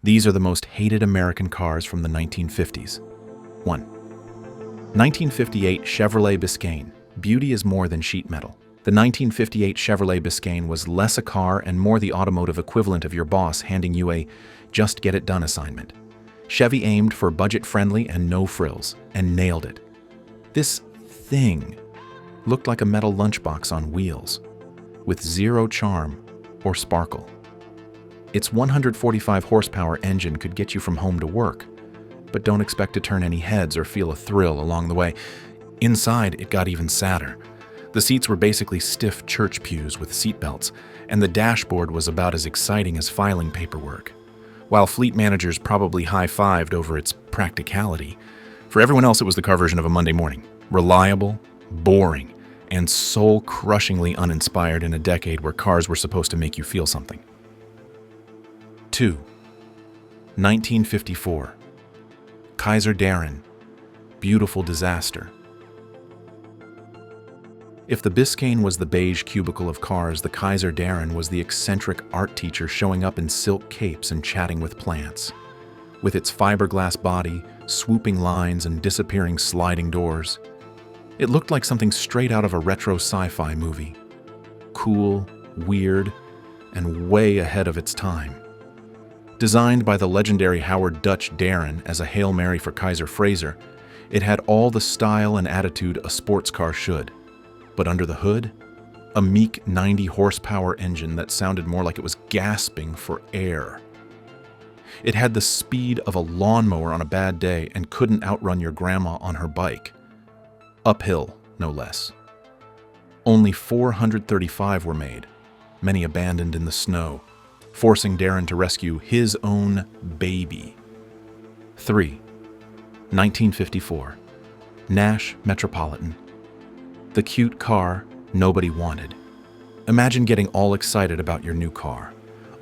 These are the most hated American cars from the 1950s. 1. 1958 Chevrolet Biscayne. Beauty is more than sheet metal. The 1958 Chevrolet Biscayne was less a car and more the automotive equivalent of your boss handing you a just-get-it-done assignment. Chevy aimed for budget-friendly and no frills, and nailed it. This thing looked like a metal lunchbox on wheels, with zero charm or sparkle. Its 145 horsepower engine could get you from home to work, but don't expect to turn any heads or feel a thrill along the way. Inside, it got even sadder. The seats were basically stiff church pews with seatbelts, and the dashboard was about as exciting as filing paperwork. While fleet managers probably high-fived over its practicality, for everyone else it was the car version of a Monday morning. Reliable, boring, and soul-crushingly uninspired in a decade where cars were supposed to make you feel something. 2. 1954. Kaiser Darren. Beautiful disaster. If the Biscayne was the beige cubicle of cars, the Kaiser Darren was the eccentric art teacher showing up in silk capes and chatting with plants. With its fiberglass body, swooping lines, and disappearing sliding doors, it looked like something straight out of a retro sci-fi movie. Cool, weird, and way ahead of its time. Designed by the legendary Howard Dutch Darren as a Hail Mary for Kaiser Fraser, it had all the style and attitude a sports car should. But under the hood, a meek 90 horsepower engine that sounded more like it was gasping for air. It had the speed of a lawnmower on a bad day and couldn't outrun your grandma on her bike. Uphill, no less. Only 435 were made, many abandoned in the snow, forcing Darren to rescue his own baby. 3. 1954. Nash Metropolitan. The cute car nobody wanted. Imagine getting all excited about your new car,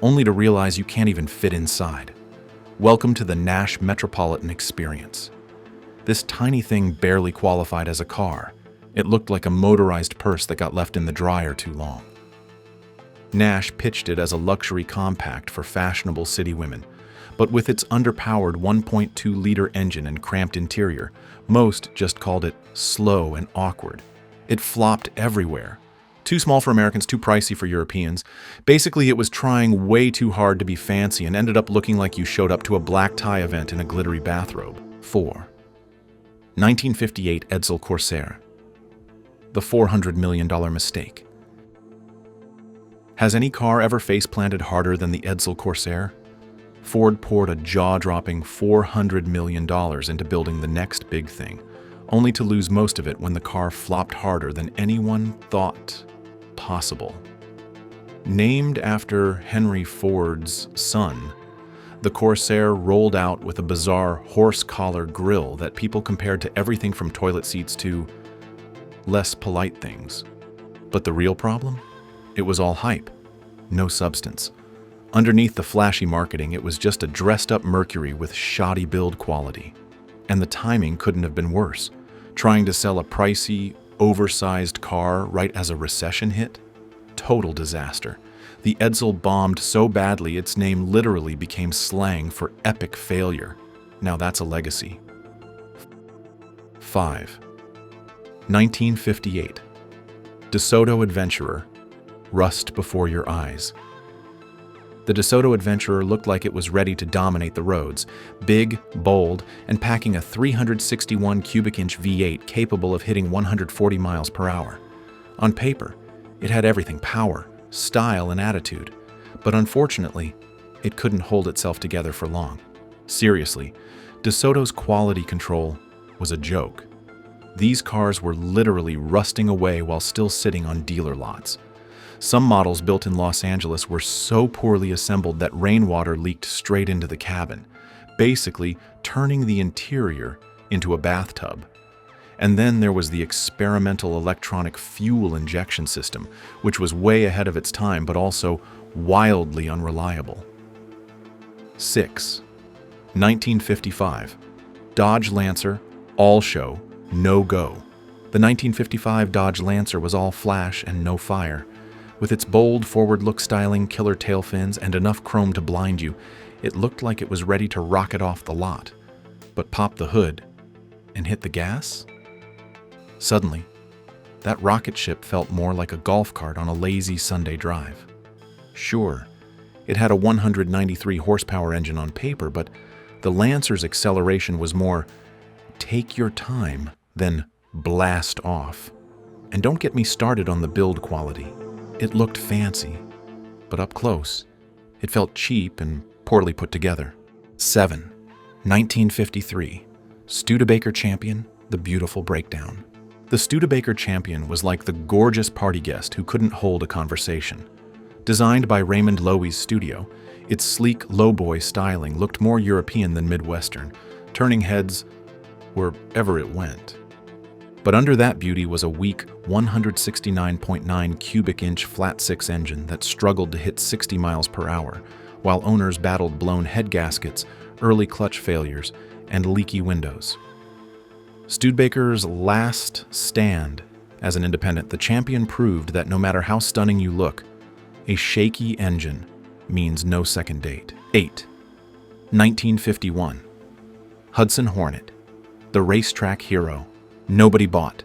only to realize you can't even fit inside. Welcome to the Nash Metropolitan experience. This tiny thing barely qualified as a car. It looked like a motorized purse that got left in the dryer too long. Nash pitched it as a luxury compact for fashionable city women, but with its underpowered 1.2-liter engine and cramped interior, most just called it slow and awkward. It flopped everywhere. Too small for Americans, too pricey for Europeans. Basically, it was trying way too hard to be fancy and ended up looking like you showed up to a black tie event in a glittery bathrobe. 4. 1958 Edsel Corsair. The $400 million mistake. Has any car ever face-planted harder than the Edsel Corsair? Ford poured a jaw-dropping $400 million into building the next big thing, only to lose most of it when the car flopped harder than anyone thought possible. Named after Henry Ford's son, the Corsair rolled out with a bizarre horse-collar grille that people compared to everything from toilet seats to less polite things. But the real problem? It was all hype, no substance. Underneath the flashy marketing, it was just a dressed-up Mercury with shoddy build quality. And the timing couldn't have been worse. Trying to sell a pricey, oversized car right as a recession hit? Total disaster. The Edsel bombed so badly its name literally became slang for epic failure. Now that's a legacy. 5. 1958. DeSoto Adventurer. Rust before your eyes. The DeSoto Adventurer looked like it was ready to dominate the roads, big, bold, and packing a 361 cubic inch V8 capable of hitting 140 miles per hour. On paper, it had everything: power, style, and attitude. But unfortunately, it couldn't hold itself together for long. Seriously, DeSoto's quality control was a joke. These cars were literally rusting away while still sitting on dealer lots. Some models built in Los Angeles were so poorly assembled that rainwater leaked straight into the cabin, basically turning the interior into a bathtub. And then there was the experimental electronic fuel injection system, which was way ahead of its time but also wildly unreliable. 6. 1955. Dodge Lancer, all show, no go. The 1955 Dodge Lancer was all flash and no fire. With its bold forward-look styling, killer tail fins, and enough chrome to blind you, It looked like it was ready to rocket off the lot, but popped the hood and hit the gas. Suddenly, that rocket ship felt more like a golf cart on a lazy Sunday drive. Sure, it had a 193 horsepower engine on paper, but the Lancer's acceleration was more take your time than blast off. And don't get me started on the build quality. It looked fancy, but up close, it felt cheap and poorly put together. 7. 1953. Studebaker Champion, the beautiful breakdown. The Studebaker Champion was like the gorgeous party guest who couldn't hold a conversation. Designed by Raymond Loewy's studio, its sleek lowboy styling looked more European than Midwestern, turning heads wherever it went. But under that beauty was a weak 169.9 cubic inch flat-six engine that struggled to hit 60 miles per hour, while owners battled blown head gaskets, early clutch failures, and leaky windows. Studebaker's last stand as an independent, the Champion proved that no matter how stunning you look, a shaky engine means no second date. 8. 1951. Hudson Hornet, the racetrack hero nobody bought.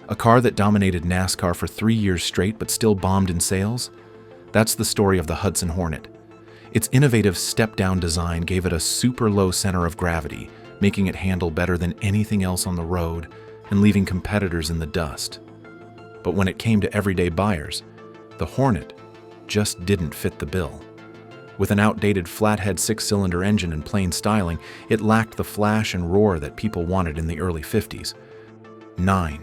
A car that dominated NASCAR for 3 years straight but still bombed in sales? That's the story of the Hudson Hornet. Its innovative step-down design gave it a super low center of gravity, making it handle better than anything else on the road and leaving competitors in the dust. But when it came to everyday buyers, the Hornet just didn't fit the bill. With an outdated flathead six-cylinder engine and plain styling, it lacked the flash and roar that people wanted in the early 50s. 9.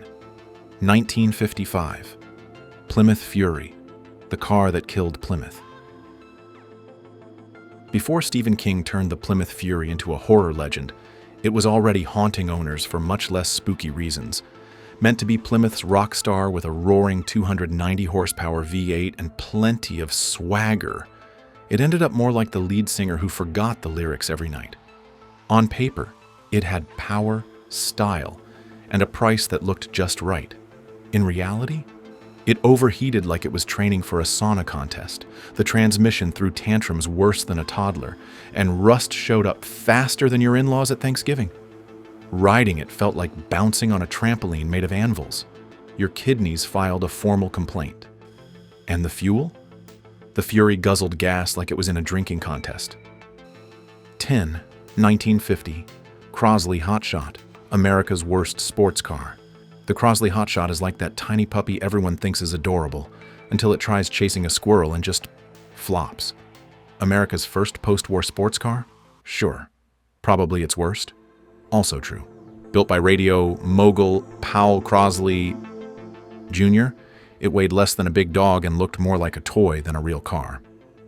1955. Plymouth Fury, the car that killed Plymouth. Before Stephen King turned the Plymouth Fury into a horror legend, it was already haunting owners for much less spooky reasons. Meant to be Plymouth's rock star with a roaring 290 horsepower V8 and plenty of swagger, it ended up more like the lead singer who forgot the lyrics every night. On paper, it had power, style, and a price that looked just right. In reality, it overheated like it was training for a sauna contest. The transmission threw tantrums worse than a toddler, and rust showed up faster than your in-laws at Thanksgiving. Riding it felt like bouncing on a trampoline made of anvils. Your kidneys filed a formal complaint. And the fuel? The Fury guzzled gas like it was in a drinking contest. 10. 1950. Crosley Hotshot, America's worst sports car. The Crosley Hotshot is like that tiny puppy everyone thinks is adorable, until it tries chasing a squirrel and just flops. America's first post-war sports car? Sure. Probably its worst? Also true. Built by radio mogul Powell Crosley Jr., it weighed less than a big dog and looked more like a toy than a real car.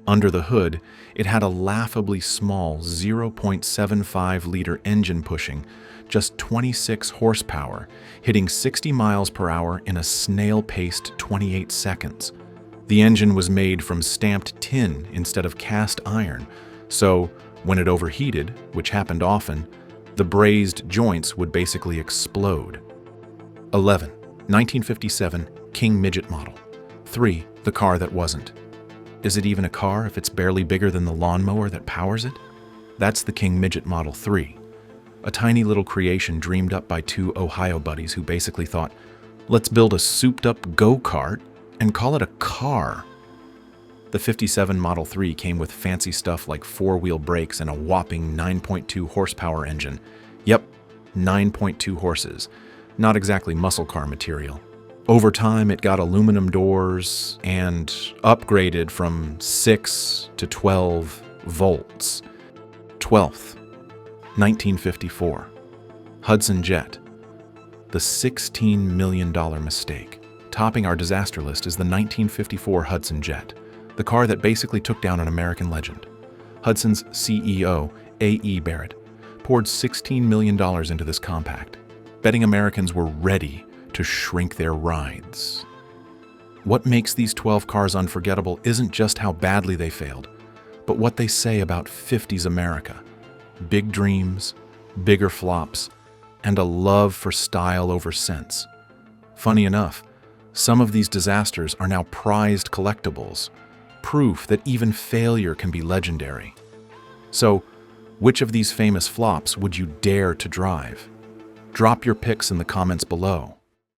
Under the hood, it had a laughably small 0.75-liter engine pushing just 26 horsepower, hitting 60 miles per hour in a snail-paced 28 seconds. The engine was made from stamped tin instead of cast iron, so when it overheated, which happened often, the brazed joints would basically explode. 11. 1957 King Midget Model. 3. The car that wasn't. Is it even a car if it's barely bigger than the lawnmower that powers it? That's the King Midget Model 3. A tiny little creation dreamed up by two Ohio buddies who basically thought, let's build a souped-up go-kart and call it a car. The 57 Model 3 came with fancy stuff like four-wheel brakes and a whopping 9.2 horsepower engine. Yep, 9.2 horses. Not exactly muscle car material. Over time, it got aluminum doors and upgraded from 6 to 12 volts. 12th. 1954. Hudson Jet. The $16 million mistake. Topping our disaster list is the 1954 Hudson Jet, the car that basically took down an American legend. Hudson's CEO, A.E. Barrett, poured $16 million into this compact, betting Americans were ready to shrink their rides. What makes these 12 cars unforgettable isn't just how badly they failed, but what they say about 50s America. Big dreams, bigger flops, and a love for style over sense. Funny enough, some of these disasters are now prized collectibles, proof that even failure can be legendary. So, which of these famous flops would you dare to drive? Drop your picks in the comments below.